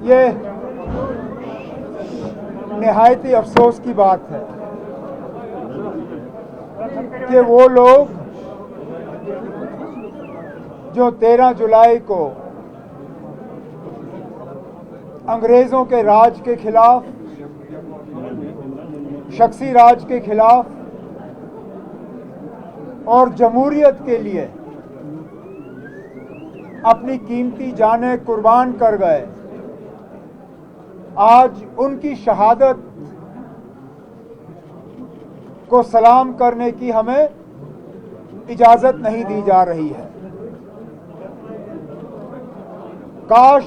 ये निहायती अफसोस की बात है कि वो लोग जो 13 जुलाई को अंग्रेज़ों के राज के खिलाफ, शख्सी राज के खिलाफ और जमहूरियत के लिए अपनी कीमती जानें कुर्बान कर गए, आज उनकी शहादत को सलाम करने की हमें इजाज़त नहीं दी जा रही है। काश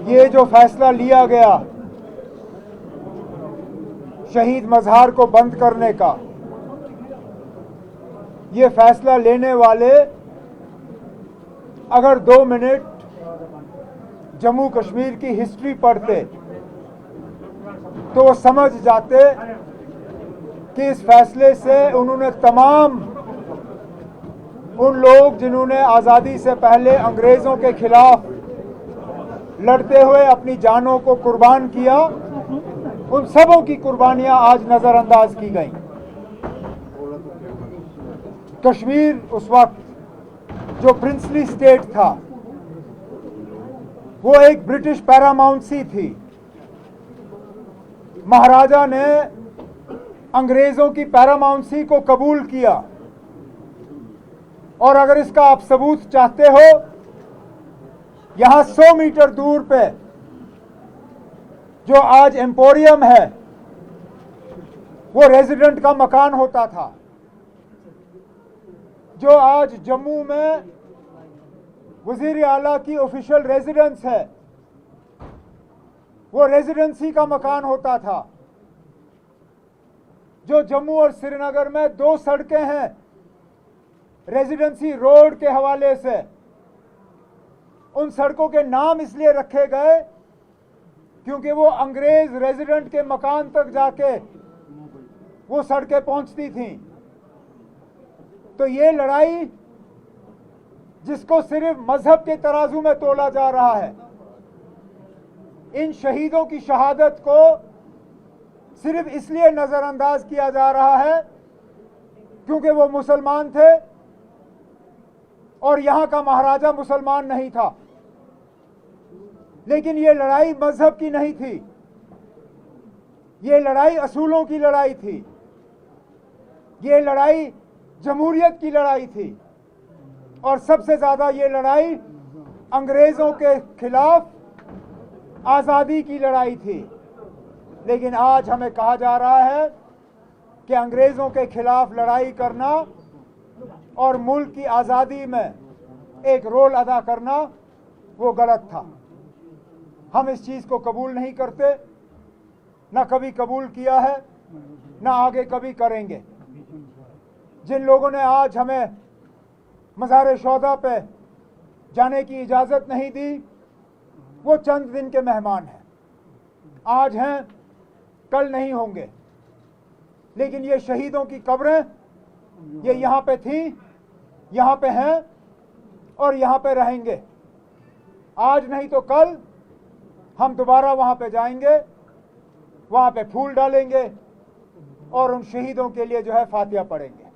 ये जो फैसला लिया गया शहीद मज़ार को बंद करने का, ये फैसला लेने वाले अगर 2 मिनट जम्मू कश्मीर की हिस्ट्री पढ़ते तो वो समझ जाते कि इस फैसले से उन्होंने तमाम उन लोग जिन्होंने आज़ादी से पहले अंग्रेज़ों के खिलाफ लड़ते हुए अपनी जानों को कुर्बान किया, उन सबों की कुर्बानियां आज नज़रअंदाज की गईं। कश्मीर उस वक्त जो प्रिंसली स्टेट था वो एक ब्रिटिश पैरामाउंसी थी। महाराजा ने अंग्रेज़ों की पैरामाउंसी को कबूल किया और अगर इसका आप सबूत चाहते हो, यहां 100 मीटर दूर पे जो आज एम्पोरियम है वो रेजिडेंट का मकान होता था। जो आज जम्मू में वजीर आला की ऑफिशियल रेजिडेंस है वो रेजिडेंसी का मकान होता था। जो जम्मू और श्रीनगर में 2 सड़कें हैं रेजिडेंसी रोड के हवाले से, उन सड़कों के नाम इसलिए रखे गए क्योंकि वो अंग्रेज रेजिडेंट के मकान तक जाके वो सड़कें पहुंचती थीं। तो ये लड़ाई जिसको सिर्फ मजहब के तराजू में तोला जा रहा है, इन शहीदों की शहादत को सिर्फ इसलिए नजरअंदाज किया जा रहा है क्योंकि वो मुसलमान थे और यहां का महाराजा मुसलमान नहीं था। लेकिन ये लड़ाई मजहब की नहीं थी, ये लड़ाई असूलों की लड़ाई थी, ये लड़ाई जमहूरियत की लड़ाई थी और सबसे ज्यादा ये लड़ाई अंग्रेजों के खिलाफ आजादी की लड़ाई थी। लेकिन आज हमें कहा जा रहा है कि अंग्रेजों के खिलाफ लड़ाई करना और मुल्क की आज़ादी में एक रोल अदा करना वो गलत था। हम इस चीज़ को कबूल नहीं करते, ना कभी कबूल किया है, ना आगे कभी करेंगे। जिन लोगों ने आज हमें मज़ार शोहदा पे जाने की इजाज़त नहीं दी वो चंद दिन के मेहमान हैं, आज हैं कल नहीं होंगे। लेकिन ये शहीदों की कब्रें ये यहाँ पे थी, यहाँ पे हैं और यहाँ पे रहेंगे। आज नहीं तो कल हम दोबारा वहाँ पे जाएंगे, वहाँ पे फूल डालेंगे और उन शहीदों के लिए जो है फातिहा पढ़ेंगे।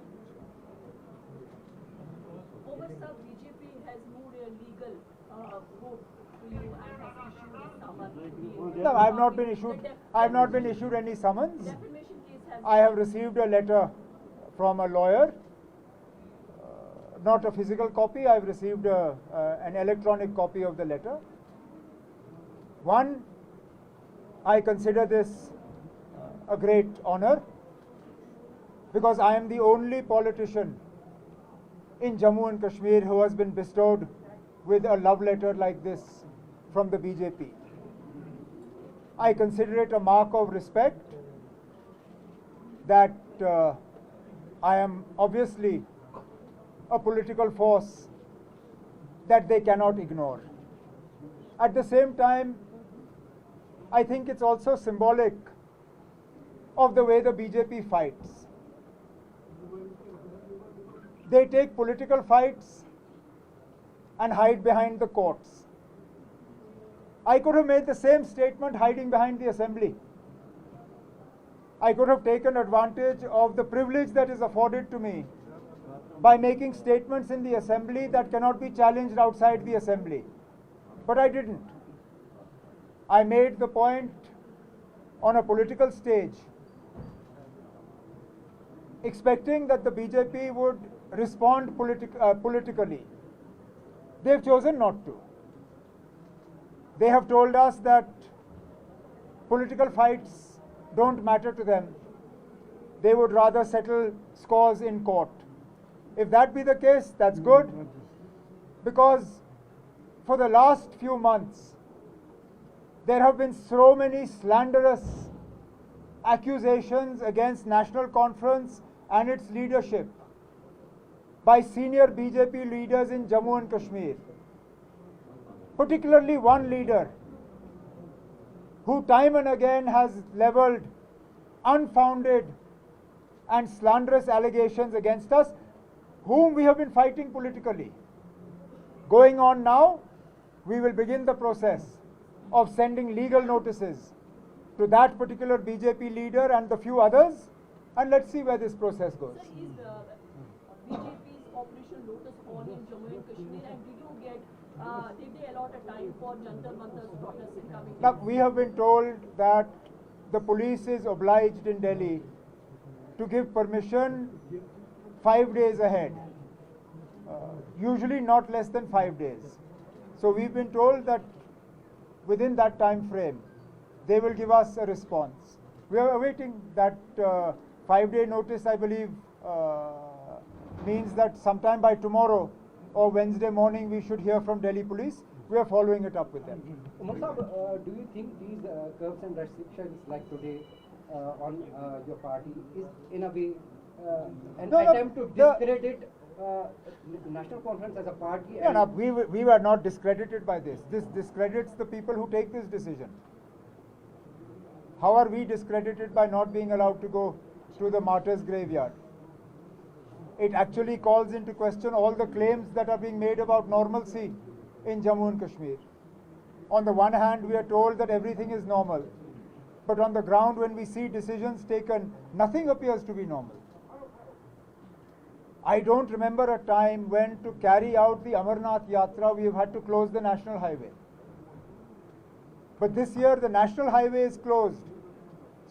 No, I have not been issued any summons. I have received a letter from a lawyer, not a physical copy. I have received an electronic copy of the letter. One, I consider this a great honor because I am the only politician in Jammu and Kashmir who has been bestowed with a love letter like this from the BJP. I consider it a mark of respect that I am obviously a political force that they cannot ignore. At the same time, I think it's also symbolic of the way the BJP fights. They take political fights and hide behind the courts. I could have made the same statement hiding behind the assembly. I could have taken advantage of the privilege that is afforded to me by making statements in the assembly that cannot be challenged outside the assembly. But I didn't. I made the point on a political stage, expecting that the BJP would respond politically. They've chosen not to. They have told us that political fights don't matter to them. They would rather settle scores in court. If that be the case, that's good, because for the last few months, there have been so many slanderous accusations against National Conference and its leadership by senior BJP leaders in Jammu and Kashmir. Particularly one leader who time and again has leveled unfounded and slanderous allegations against us, whom we have been fighting politically. Going on now, we will begin the process of sending legal notices to that particular BJP leader and the few others, and let's see where this process goes. Sir, is BJP's Operation Lotus on in Jammu and Kashmir, and did they allot a time for Jantar Mantar's protest in coming? Now, we have been told that the police is obliged in Delhi to give permission 5 days ahead, usually not less than 5 days. So we've been told that within that time frame, they will give us a response. We are awaiting that 5-day notice, I believe, means that sometime by tomorrow or Wednesday morning we should hear from Delhi police. We are following it up with them. Umar Sahab, do you think these curbs and restrictions like today on your party is in a way an attempt to discredit National Conference as a party? No, we were not discredited by this. This discredits the people who take this decision. How are we discredited by not being allowed to go to the martyrs' graveyard? It actually calls into question all the claims that are being made about normalcy in Jammu and Kashmir. On the one hand, we are told that everything is normal, but on the ground, when we see decisions taken, nothing appears to be normal. I don't remember a time when, to carry out the Amarnath Yatra, we have had to close the national highway. But this year, the national highway is closed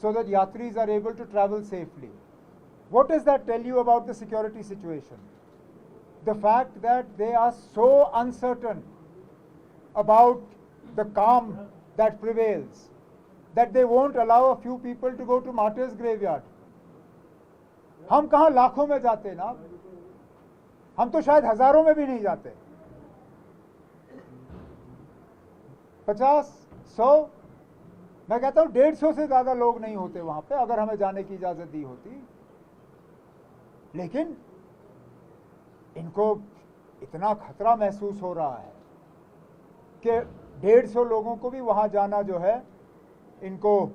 so that Yatris are able to travel safely. What does that tell you about the security situation? The fact that they are so uncertain about the calm that prevails that they won't allow a few people to go to martyrs' graveyard. हम कहाँ लाखों में जाते ना, हम तो शायद हजारों में भी नहीं जाते. 50, 100, मैं कहता हूँ 150 से ज्यादा लोग नहीं होते वहां पे अगर हमें जाने की इजाजत दी होती. लेकिन इनको इतना खतरा महसूस हो रहा है कि 150 लोगों को भी वहां जाना जो है इनको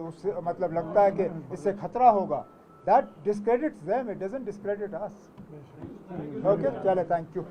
उससे मतलब लगता है कि इससे खतरा होगा. That discredits them, it doesn't discredit us. Okay, चले, thank you.